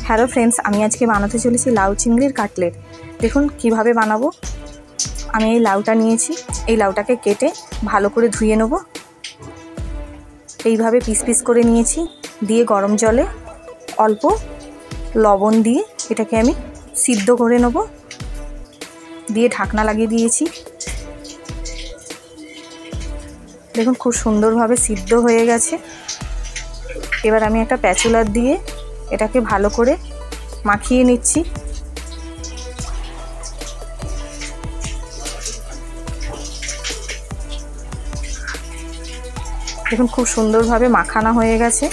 Hello friends, আমি আজকে বানাতে চলেছি লাউ চিংড়ির কাটলেট। দেখুন কিভাবে বানাবো। আমি এই লাউটা নিয়েছি, এই লাউটাকে কেটে ভালো করে ধুয়ে নেব। এইভাবে পিস পিস করে নিয়েছি, দিয়ে গরম জলে অল্প লবণ দিয়ে এটাকে আমি সিদ্ধ করে নেব। দিয়ে ঢাকনা লাগিয়ে দিয়েছি। দেখুন খুব সুন্দরভাবে সিদ্ধ হয়ে গেছে। এবার আমি একটা প্যাচুলার দিয়ে এটাকে ভালো করে মাখিয়ে নিচ্ছি। দেখুন খুব সুন্দরভাবে মাখানো হয়ে গেছে।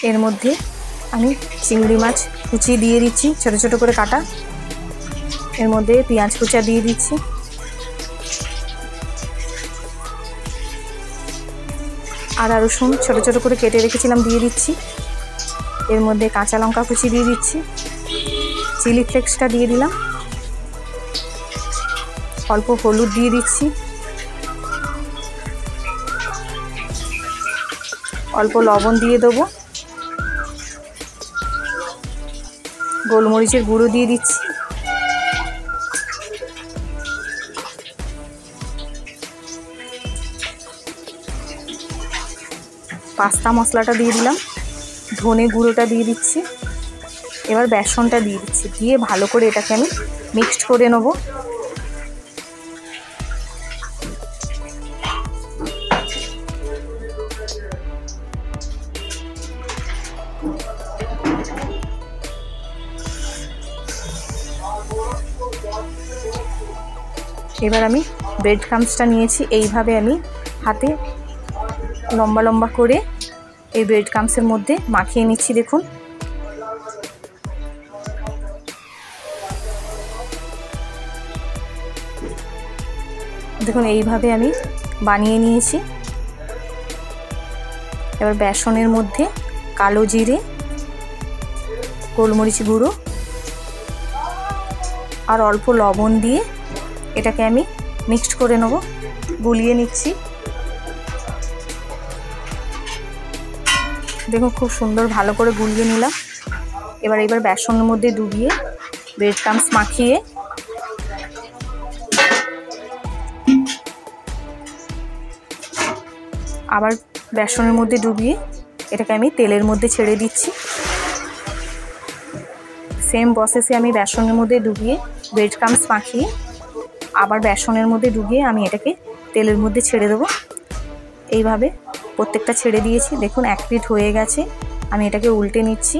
এর মধ্যে আমি চিংড়ি মাছ কুচি দিয়ে দিচ্ছি, ছোট ছোট করে কাটা। এর মধ্যে পেঁয়াজ কুচা দিয়ে দিচ্ছি, আদা রসুন ছোট ছোট করে কেটে রেখেছিলাম দিয়ে দিচ্ছি। এর মধ্যে কাঁচা লঙ্কা কুচি দিয়ে দিচ্ছি, চিলি ফ্লেক্সটা দিয়ে দিলাম, অল্প হলুদ দিয়ে দিচ্ছি, অল্প লবণ দিয়ে দেবো, গোলমরিচের গুঁড়ো দিয়ে দিচ্ছি, পাস্তা মশলাটা দিয়ে দিলাম, ধনে গুঁড়োটা দিয়ে দিচ্ছি। এবার বেসনটা দিয়ে দিচ্ছি, দিয়ে ভালো করে এটাকে আমি মিক্সড করে নেব। এবার আমি ব্রেড ক্রাম্বসটা নিয়েছি, এইভাবে আমি হাতে লম্বা লম্বা করে এই ব্রেড ক্রাম্বসের মধ্যে মাখিয়ে নিচ্ছি। দেখুন দেখুন এইভাবে আমি বানিয়ে নিয়েছি। এবার বেসনের মধ্যে কালো জিরে, গোলমরিচ গুঁড়ো আর অল্প লবণ দিয়ে এটাকে আমি মিক্সড করে নেব, গুলিয়ে নিচ্ছি। দেখুন খুব সুন্দর ভালো করে গুলিয়ে নিলাম। এবার বেসনের মধ্যে ডুবিয়ে ব্রেড ক্রাম্বস মাখিয়ে আবার বেসনের মধ্যে ডুবিয়ে এটাকে আমি তেলের মধ্যে ছেড়ে দিচ্ছি। সেম প্রসেসে আমি বেসনের মধ্যে ডুবিয়ে ব্রেড ক্রাম্বস মাখিয়ে আবার বেসনের মধ্যে ডুবিয়ে আমি এটাকে তেলের মধ্যে ছেড়ে দেবো। এইভাবে প্রত্যেকটা ছেড়ে দিয়েছি। দেখুন এক পিঠ হয়ে গেছে, আমি এটাকে উল্টে নিচ্ছি।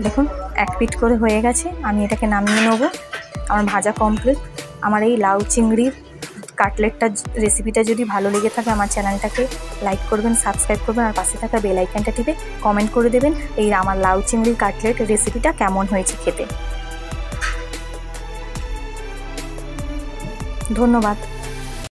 দেখুন এক পিঠ করে হয়ে গেছে, আমি এটাকে নামিয়ে নেব। আমার ভাজা কমপ্লিট। আমার এই লাউ চিংড়ির কাটলেটটা রেসিপিটা যদি ভালো লেগে থাকে আমার চ্যানেলটাকে লাইক করবেন, সাবস্ক্রাইব করবেন আর পাশে থাকা বেল আইকনটা টিপে কমেন্ট করে দেবেন এই আমার লাউ চিংড়ির কাটলেট রেসিপিটা কেমন হয়েছে খেতে। ধন্যবাদ।